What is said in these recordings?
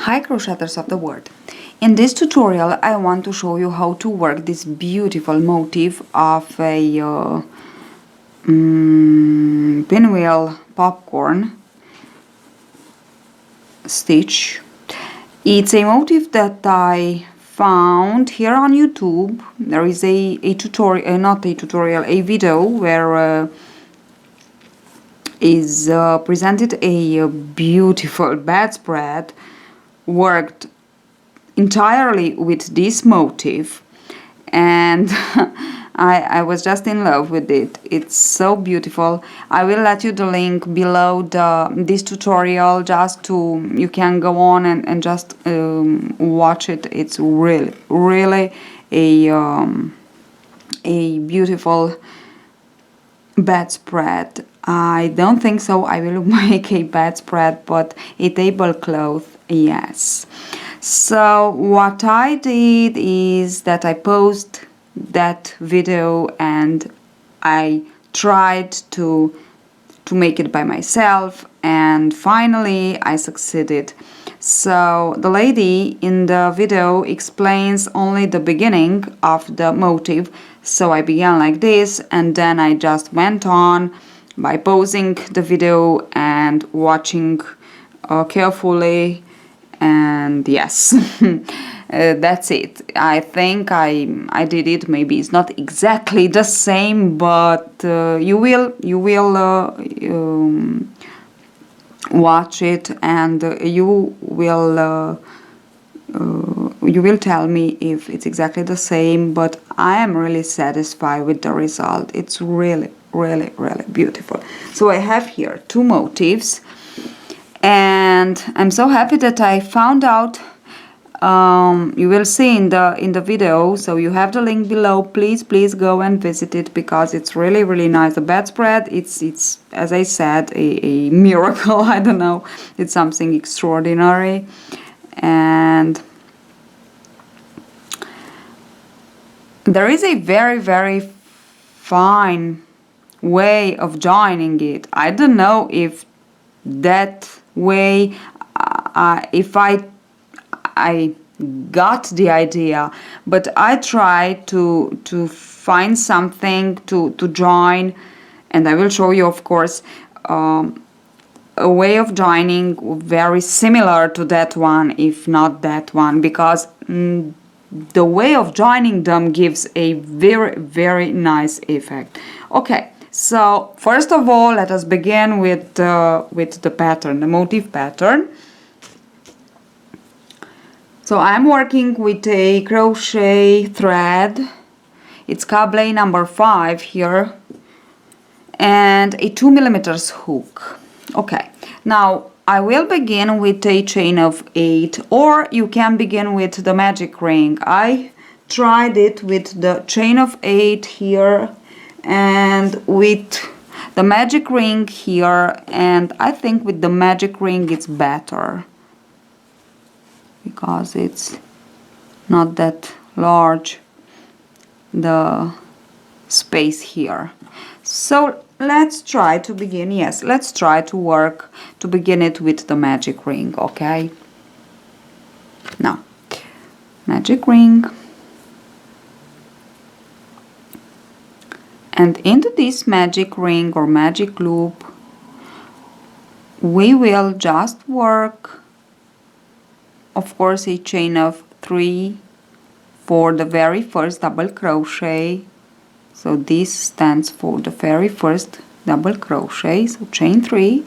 Hi crocheters of the world. In this tutorial I want to show you how to work this beautiful motif of a pinwheel popcorn stitch. It's a motif that I found here on YouTube. There is a tutorial, not a tutorial, a video where is presented a beautiful bedspread worked entirely with this motif, and I was just in love with it. It's so beautiful. I will let you the link below this tutorial just to you can go on and just watch it. It's really a beautiful bedspread. I don't think so I will make a bedspread, but a tablecloth, yes. So what I did is that I paused that video and I tried to make it by myself, and finally I succeeded. So the lady in the video explains only the beginning of the motif, so I began like this and then I just went on by pausing the video and watching carefully, and yes. That's it. I think I did it. Maybe it's not exactly the same, but you will watch it and you will tell me if it's exactly the same, but I am really satisfied with the result. It's really beautiful. So I have here two motifs, and I'm so happy that I found out. You will see in the video, so you have the link below. Please go and visit it because it's really nice. The bedspread, it's as I said, a miracle. I don't know, it's something extraordinary. And there is a very fine way of joining it. I don't know if that way, if I got the idea, but I tried to find something to join, and I will show you, of course, a way of joining very similar to that one, if not that one, because the way of joining them gives a very nice effect. Okay, so first of all, let us begin with the pattern, the motif pattern. So I'm working with a crochet thread. It's cable number 5 here, and a 2mm hook. Okay, now I will begin with a chain of 8, or you can begin with the magic ring. I tried it with the chain of 8 here and with the magic ring here, and I think with the magic ring it's better because it's not that large, the space here. So let's try to begin. Yes, let's try to work to begin it with the magic ring. Okay, now magic ring, and into this magic ring or magic loop we will just work, of course, a chain of 3 for the very first double crochet. So this stands for the very first double crochet, so chain 3,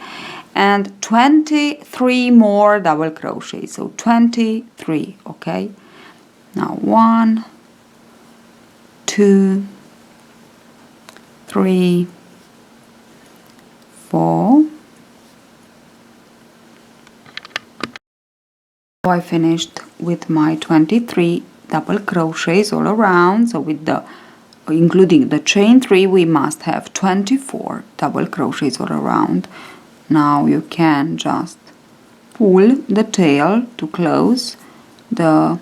and 23 more double crochet, so 23. Okay, now 1, 2, 3, 4. I finished with my 23 double crochets all around. So with the including the chain 3 we must have 24 double crochets all around. Now you can just pull the tail to close the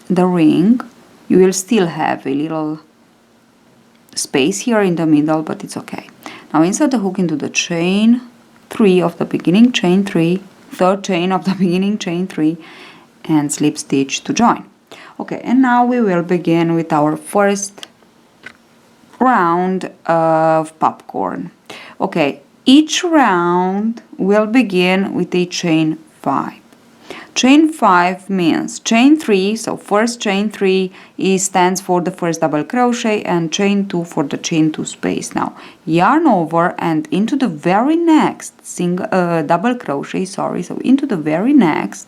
ring. You will still have a little space here in the middle, but it's okay. Now insert the hook into the chain 3 of the beginning chain 3 third chain of the beginning chain 3 and slip stitch to join. Okay, and now we will begin with our first round of popcorn. Okay, each round will begin with a chain 5. Chain 5 means chain 3, so first chain 3 stands for the first double crochet and chain 2 for the chain 2 space. Now yarn over and into the very next double crochet, so into the very next,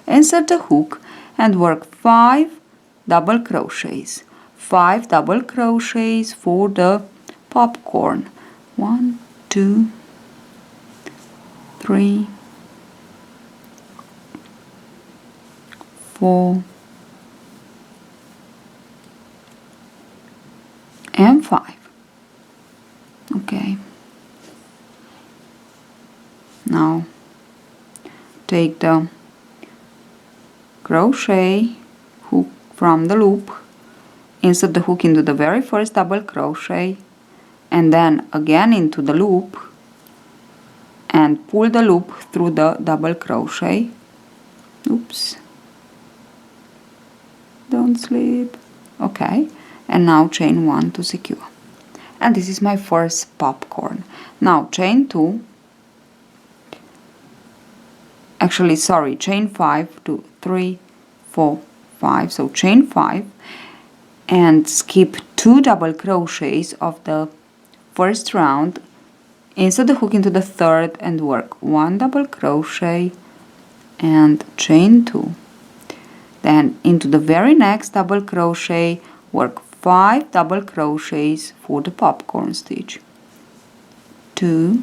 insert the hook and work 5 double crochets. 5 double crochets for the popcorn. 1, 2, 3, 4 and 5. Okay, now take the crochet hook from the loop, insert the hook into the very first double crochet and then again into the loop and pull the loop through the double crochet. Oops, don't slip. Okay, and now chain 1 to secure. And this is my first popcorn. Now chain 2, actually sorry, chain 5, 2, 3, 4, 5, so chain 5 and skip 2 double crochets of the first round, insert the hook into the third and work 1 double crochet and chain 2. Then into the very next double crochet, work 5 double crochets for the popcorn stitch. 2,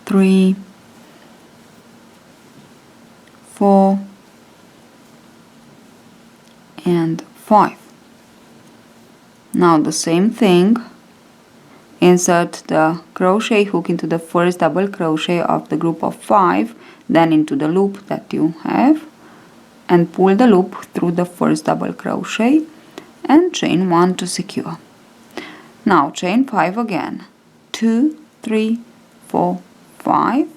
3, 4 and 5. Now the same thing, insert the crochet hook into the first double crochet of the group of 5, then into the loop that you have and pull the loop through the first double crochet and chain 1 to secure. Now chain 5 again, 2, 3, 4, 5,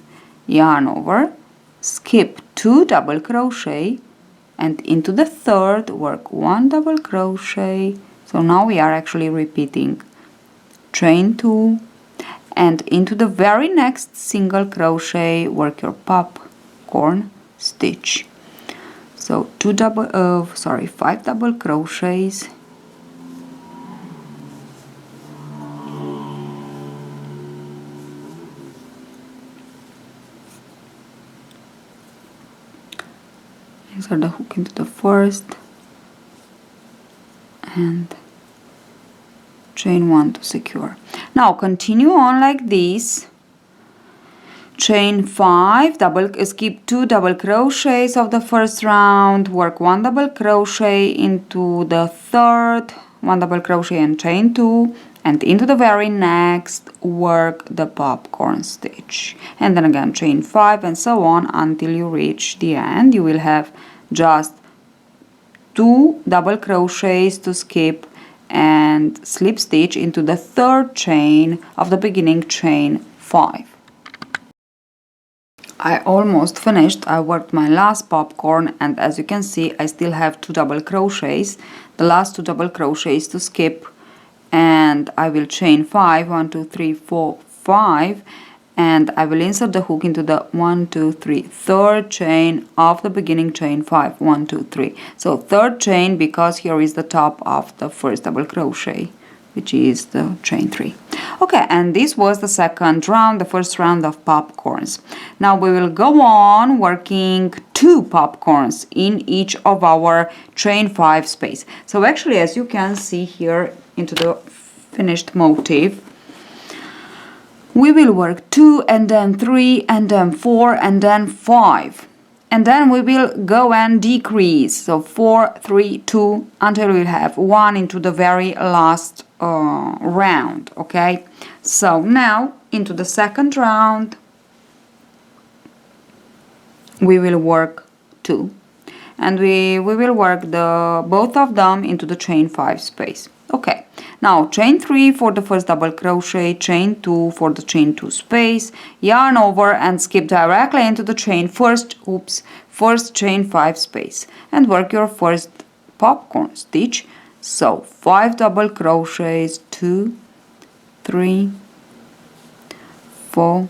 yarn over, skip 2 double crochet and into the third work 1 double crochet. So now we are actually repeating chain 2 and into the very next single crochet work your popcorn stitch. So 5 double crochets, insert the hook into the first and chain 1 to secure. Now continue on like this. Chain 5, skip 2 double crochets of the first round, work 1 double crochet into the third, 1 double crochet and chain 2, and into the very next work the popcorn stitch, and then again chain 5 and so on until you reach the end. You will have just 2 double crochets to skip and slip stitch into the third chain of the beginning chain 5. I almost finished. I worked my last popcorn and as you can see I still have 2 double crochets, the last 2 double crochets to skip, and I will chain 5, 1, 2, 3, 4, 5, and I will insert the hook into the 1, 2, 3 third chain of the beginning chain 5, 1, 2, 3. So third chain because here is the top of the first double crochet, which is the chain 3. Okay, and this was the second round, the first round of popcorns. Now we will go on working 2 popcorns in each of our chain 5 space. So actually, as you can see here into the finished motif, we will work 2 and then 3 and then 4 and then 5. And then we will go and decrease. So 4, 3, 2 until we have 1 into the very last round. Okay, so now into the second round we will work 2 and we will work both of them into the chain 5 space. Okay, Now chain 3 for the first double crochet, chain 2 for the chain 2 space, yarn over and skip directly into the first chain 5 space and work your first popcorn stitch. So 5 double crochets, 2, 3, 4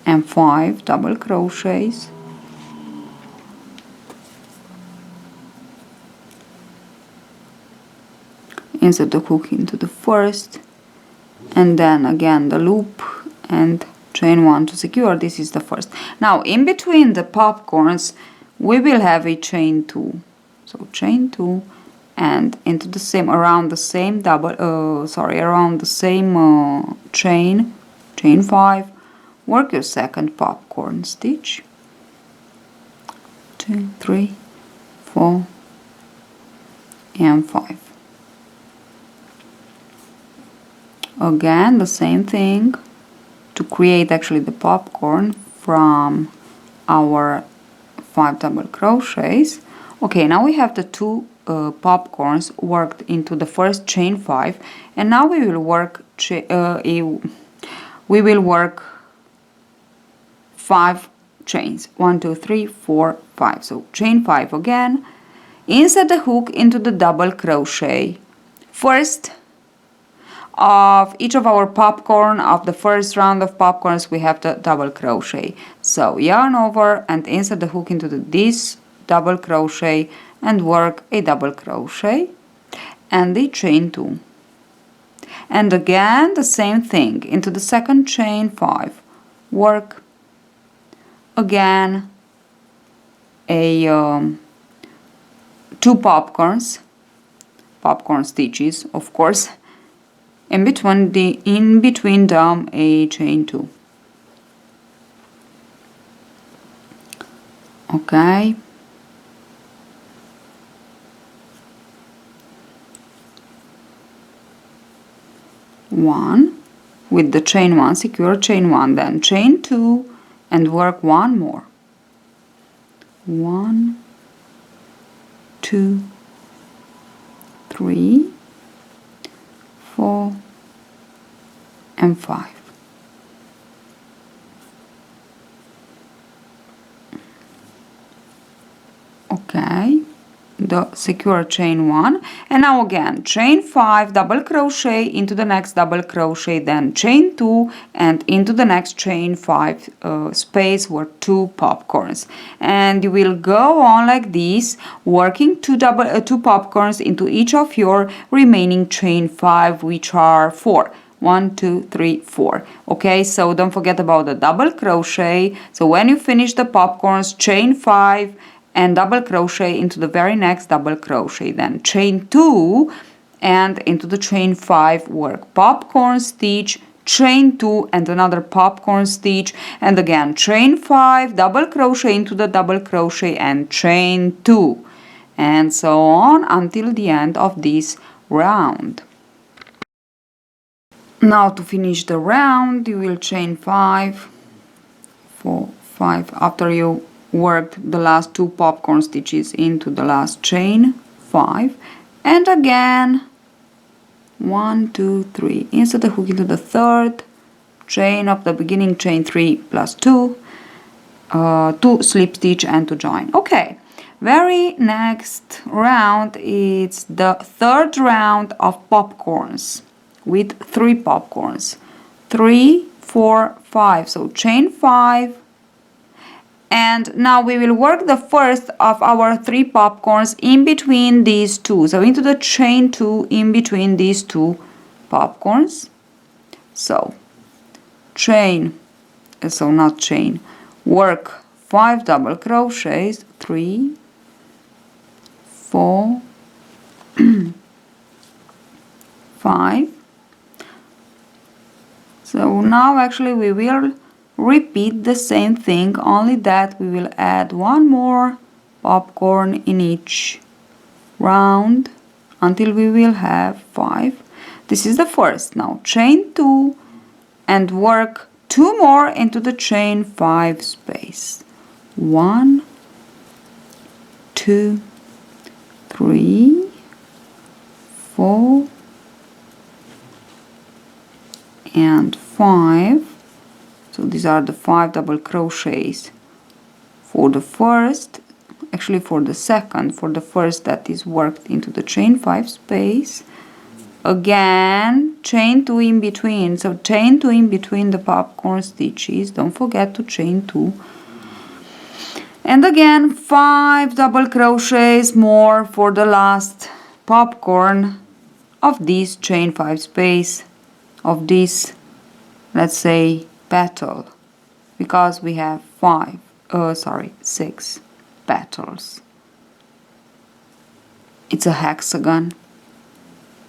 and 5 double crochets. Insert the hook into the first, and then again the loop and chain 1 to secure. This is the first. Now in between the popcorns we will have a chain 2. So chain 2 and into the same around the same chain 5, work your second popcorn stitch. 2, 3, 4 and 5. Again the same thing to create actually the popcorn from our 5 double crochets. Okay, now we have the 2 popcorns worked into the first chain 5, and now we will work 5 chains. 1, 2, 3, 4, 5. So chain 5 again. Insert the hook into the double crochet first of each of our popcorn. Of the first round of popcorns we have the double crochet. So yarn over and insert the hook into this double crochet and work a double crochet and the chain 2. And again the same thing into the second chain 5. Work again a 2 popcorn stitches, of course, in between them a chain 2. Okay. One with the chain 1, secure chain 1, then chain 2 and work 1 more. 1, 2, 3, 4 and 5. Okay, the secure chain 1, and now again chain 5, double crochet into the next double crochet, then chain 2 and into the next chain 5 space work 2 popcorns, and you will go on like this, working 2 popcorns into each of your remaining chain 5, which are 4. 1, 2, 3, 4. Okay, so don't forget about the double crochet. So when you finish the popcorns, chain 5 and double crochet into the very next double crochet, then chain 2 and into the chain 5 work popcorn stitch, chain 2 and another popcorn stitch, and again chain 5, double crochet into the double crochet and chain 2, and so on until the end of this round. Now to finish the round you will chain 5, 4, 5 after you worked the last 2 popcorn stitches into the last chain 5, and again 1, 2, 3, insert the hook into the third chain of the beginning chain 3 plus 2, 2 slip stitch and to join. Okay, very next round is the third round of popcorns with 3 popcorns, 3, 4, 5. So chain 5, and now we will work the first of our 3 popcorns in between these 2. So into the chain 2 in between these 2 popcorns. So work 5 double crochets, 3, 4, 5. So now actually we will repeat the same thing, only that we will add 1 more popcorn in each round until we will have 5. This is the first. Now chain 2 and work 2 more into the chain 5 space. 1, 2, 3, 4, and 5. So these are the 5 double crochets for the first, actually for the second, for the first that is worked into the chain 5 space. Again, chain 2 in between, so chain 2 in between the popcorn stitches, don't forget to chain 2. And again 5 double crochets more for the last popcorn of this chain 5 space, of this, let's say, petal, because we have 6 petals. It's a hexagon.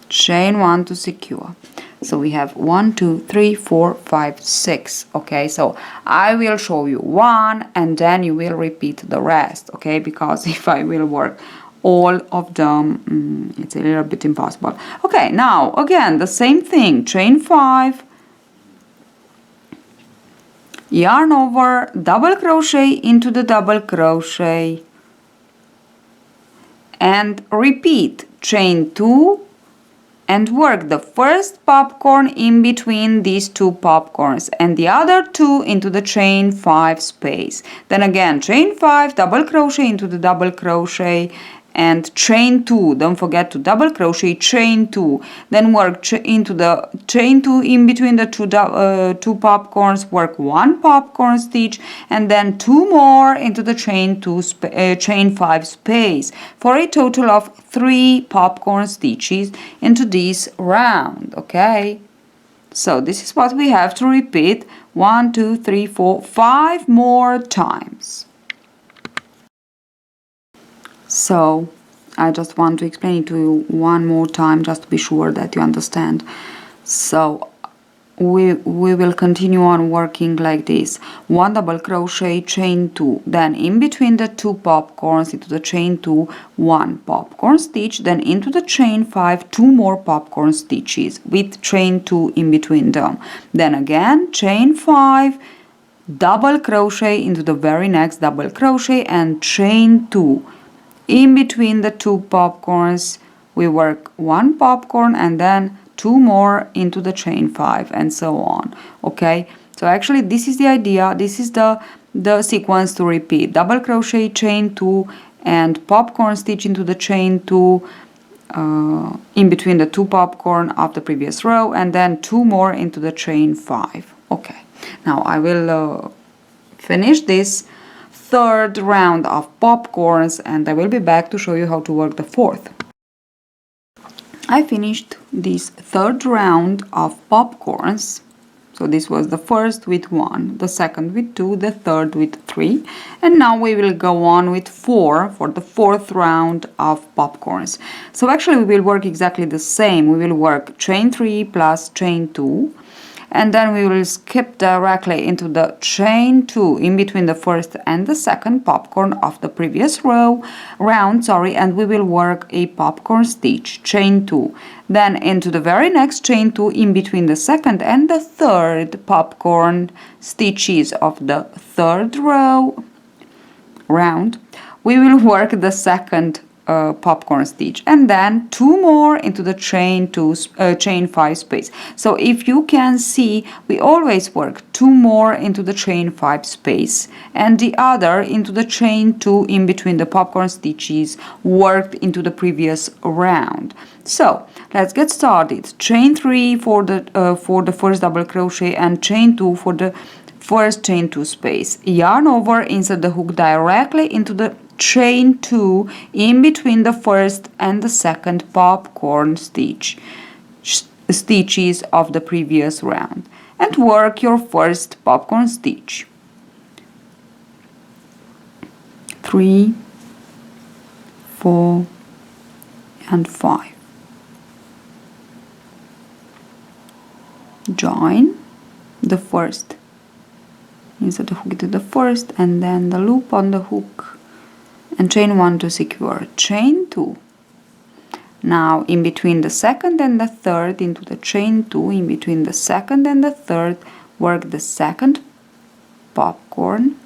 Chain 1 to secure. So we have 1, 2, 3, 4, 5, 6. Okay, so I will show you one and then you will repeat the rest. Okay, because if I will work all of them, it's a little bit impossible. Okay, now again the same thing. Chain 5, yarn over, double crochet into the double crochet, and repeat. Chain 2 and work the first popcorn in between these 2 popcorns and the other 2 into the chain 5 space. Then again chain 5, double crochet into the double crochet and chain 2. Don't forget to double crochet, chain 2. Then work into the chain 2 in between the two popcorns, work 1 popcorn stitch and then 2 more into the chain 5 space for a total of 3 popcorn stitches into this round. Okay, so this is what we have to repeat 1, 2, 3, 4, 5 more times. So I just want to explain it to you one more time just to be sure that you understand. So we will continue on working like this. 1 double crochet, chain 2, then in between the 2 popcorns into the chain 2, 1 popcorn stitch, then into the chain 5, 2 more popcorn stitches with chain 2 in between them. Then again chain 5, double crochet into the very next double crochet and chain 2. In between the 2 popcorns we work 1 popcorn and then 2 more into the chain 5 and so on. Okay, so actually this is the idea, this is the sequence to repeat. Double crochet, chain 2 and popcorn stitch into the chain 2 in between the 2 popcorn of the previous row and then 2 more into the chain 5. Okay, now I will finish this third round of popcorns and I will be back to show you how to work the fourth. I finished this third round of popcorns. So this was the first with 1, the second with 2, the third with 3, and now we will go on with 4 for the fourth round of popcorns. So actually we will work exactly the same. We will work chain 3 plus chain 2, and then we will skip directly into the chain 2 in between the first and the second popcorn of the previous round, and we will work a popcorn stitch, chain 2, then into the very next chain 2 in between the second and the third popcorn stitches of the third round, we will work the second popcorn stitch and then 2 more into the chain 5 space. So if you can see, we always work 2 more into the chain 5 space and the other into the chain 2 in between the popcorn stitches worked into the previous round. So let's get started. Chain 3 for the first double crochet and chain 2 for the first chain 2 space. Yarn over, insert the hook directly into the chain 2 in between the first and the second popcorn stitches of the previous round and work your first popcorn stitch. 3, 4 and 5. Join the first, insert the hook into the first and then the loop on the hook and chain 1 to secure, chain 2. Now in between the second and the third into the chain 2, in between the second and the third work the second popcorn,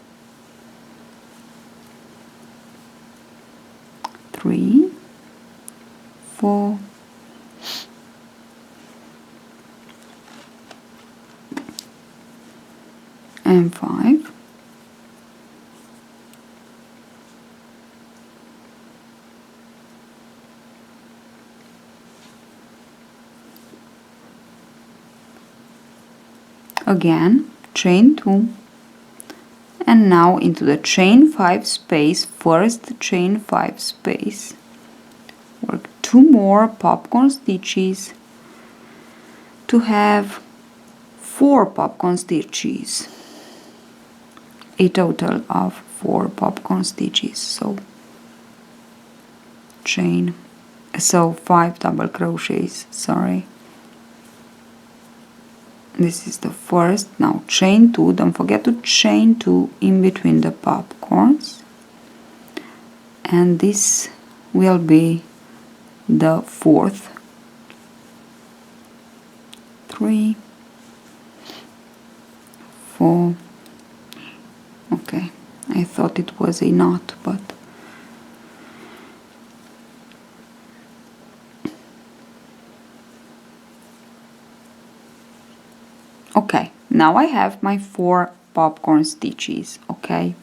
3, 4 and 5. Again, chain 2, and now into the chain 5 space, first chain 5 space, work 2 more popcorn stitches to have 4 popcorn stitches, a total of 4 popcorn stitches. So 5 double crochets, sorry. This is the first. Now chain 2, don't forget to chain 2 in between the popcorns, and this will be the fourth. 3, 4. Okay, I thought it was a knot, but okay, now I have my 4 popcorn stitches. Okay,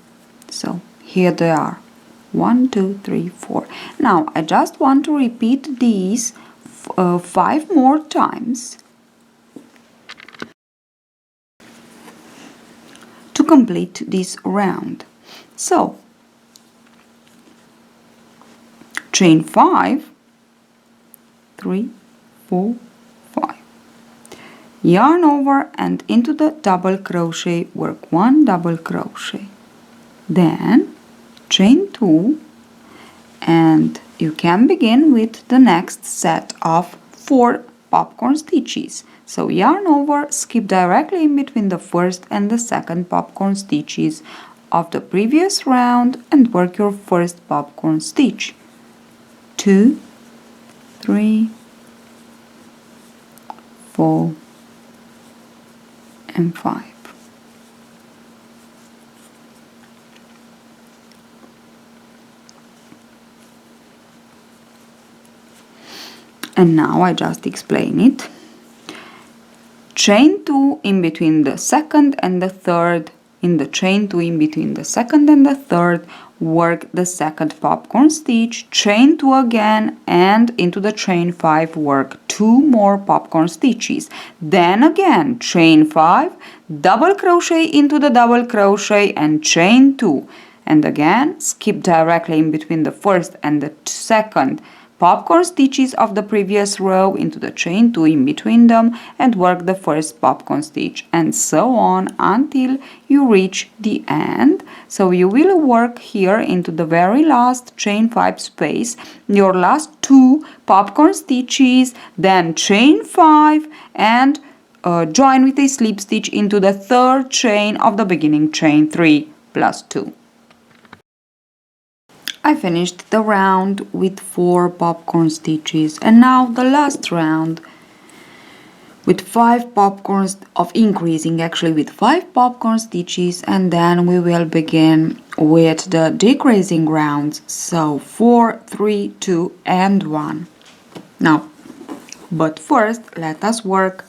so here they are, 1, 2, 3, 4. Now I just want to repeat these 5 more times to complete this round. So chain 5, 3, 4, 5, yarn over and into the double crochet, work 1 double crochet, then chain 2, and you can begin with the next set of 4 popcorn stitches. So yarn over, skip directly in between the first and the second popcorn stitches of the previous round and work your first popcorn stitch. 2, 3, 4, and 5. And now I just explain it. Chain 2 in between the second and the third, in the chain 2 in between the second and the third, work the second popcorn stitch, chain 2 again, and into the chain 5 work 2 more popcorn stitches. Then again chain 5, double crochet into the double crochet and chain 2, and again skip directly in between the first and the second popcorn stitches of the previous row into the chain 2 in between them and work the first popcorn stitch, and so on until you reach the end. So you will work here into the very last chain 5 space your last 2 popcorn stitches, then chain 5 and join with a slip stitch into the third chain of the beginning chain 3 plus 2. I finished the round with 4 popcorn stitches, and now the last round with 5 popcorns of increasing, actually with 5 popcorn stitches, and then we will begin with the decreasing rounds. So 4, 3, 2 and 1. Now, but first let us work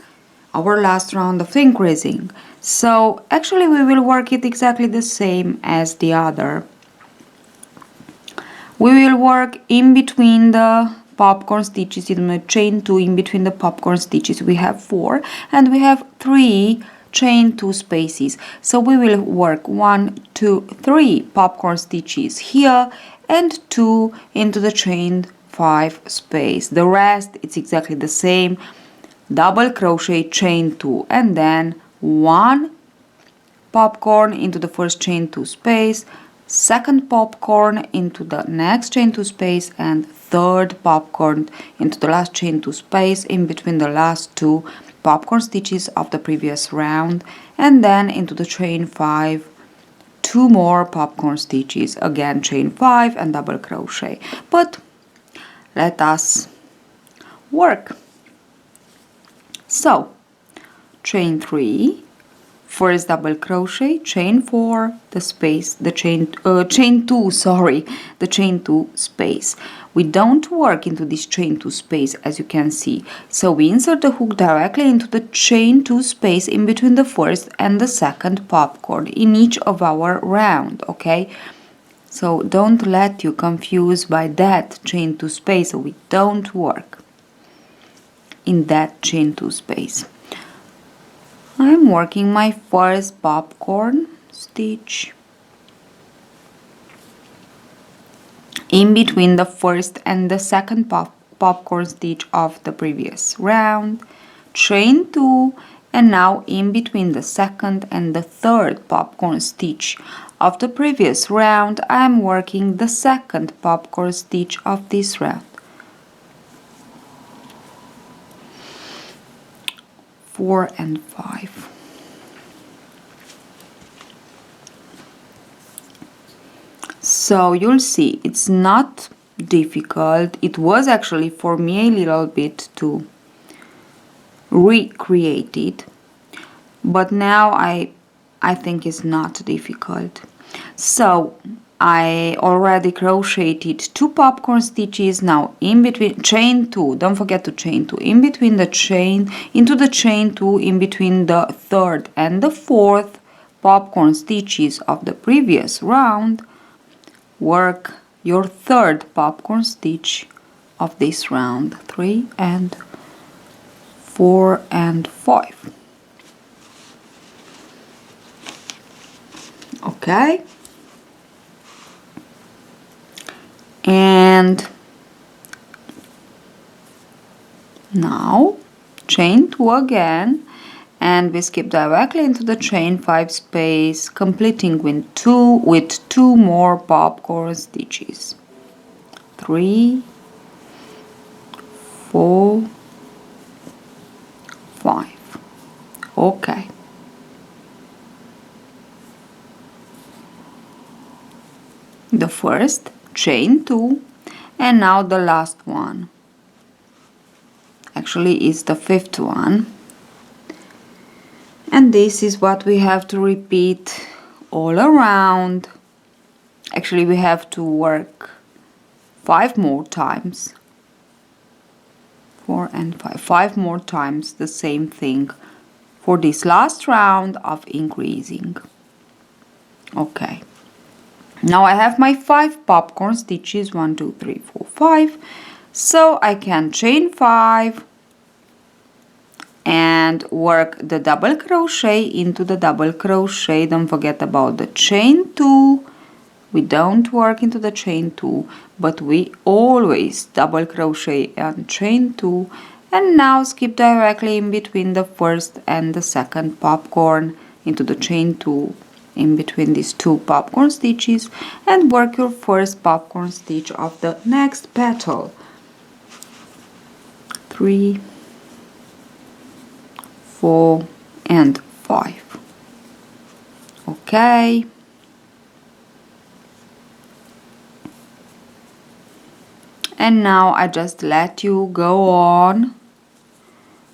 our last round of increasing. So actually we will work it exactly the same as the other. We will work in between the popcorn stitches in the chain 2, in between the popcorn stitches we have 4, and we have 3 chain 2 spaces. So we will work 1, 2, 3 popcorn stitches here and 2 into the chain 5 space. The rest it's exactly the same, double crochet, chain 2, and then 1 popcorn into the first chain 2 space, second popcorn into the next chain 2 space, and third popcorn into the last chain 2 space in between the last 2 popcorn stitches of the previous round, and then into the chain 5 2 more popcorn stitches, again chain 5 and double crochet. But let us work. So chain 3, first double crochet, chain 4, the space, the chain 2, sorry, the chain 2 space. We don't work into this chain 2 space, as you can see. So we insert the hook directly into the chain 2 space in between the first and the second popcorn in each of our round, okay? So don't let you confuse by that chain 2 space. So we don't work in that chain 2 space. I'm working my first popcorn stitch in between the first and the second popcorn stitch of the previous round, chain 2, and now in between the second and the third popcorn stitch of the previous round, I'm working the second popcorn stitch of this round. 4 and 5. So you'll see it's not difficult. It was actually for me a little bit to recreate it, but now I think it's not difficult. So I already crocheted 2 popcorn stitches. Now in between chain 2, don't forget to chain 2 in between the chain, into the chain 2 in between the third and the fourth popcorn stitches of the previous round. Work your third popcorn stitch of this round, 3 and 4 and 5. Okay, and now chain 2 again, and we skip directly into the chain 5 space, completing with 2 more popcorn stitches. 3, 4, 5. Okay. The first, chain 2, and now the last one. Actually, it's the 5th one. And this is what we have to repeat all around. Actually, we have to work 5 more times. 4 and 5. 5 more times the same thing for this last round of increasing. Okay. Now I have my 5 popcorn stitches, 1, 2, 3, 4, 5. So I can chain 5 and work the double crochet into the double crochet. Don't forget about the chain 2. We don't work into the chain 2, but we always double crochet and chain 2. And now skip directly in between the first and the second popcorn into the chain 2 in between these 2 popcorn stitches, and work your first popcorn stitch of the next petal. 3, 4 and 5. Okay. And now I just let you go on.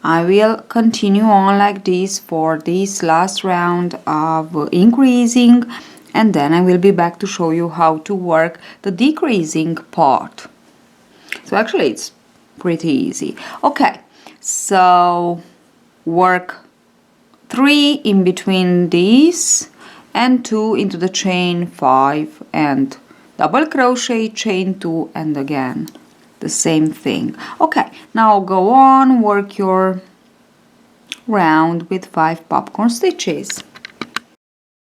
I will continue on like this for this last round of increasing, and then I will be back to show you how to work the decreasing part. So actually it's pretty easy. Okay, so work 3 in between these and 2 into the chain 5 and double crochet, chain 2, and again the same thing. Okay, now go on, work your round with 5 popcorn stitches.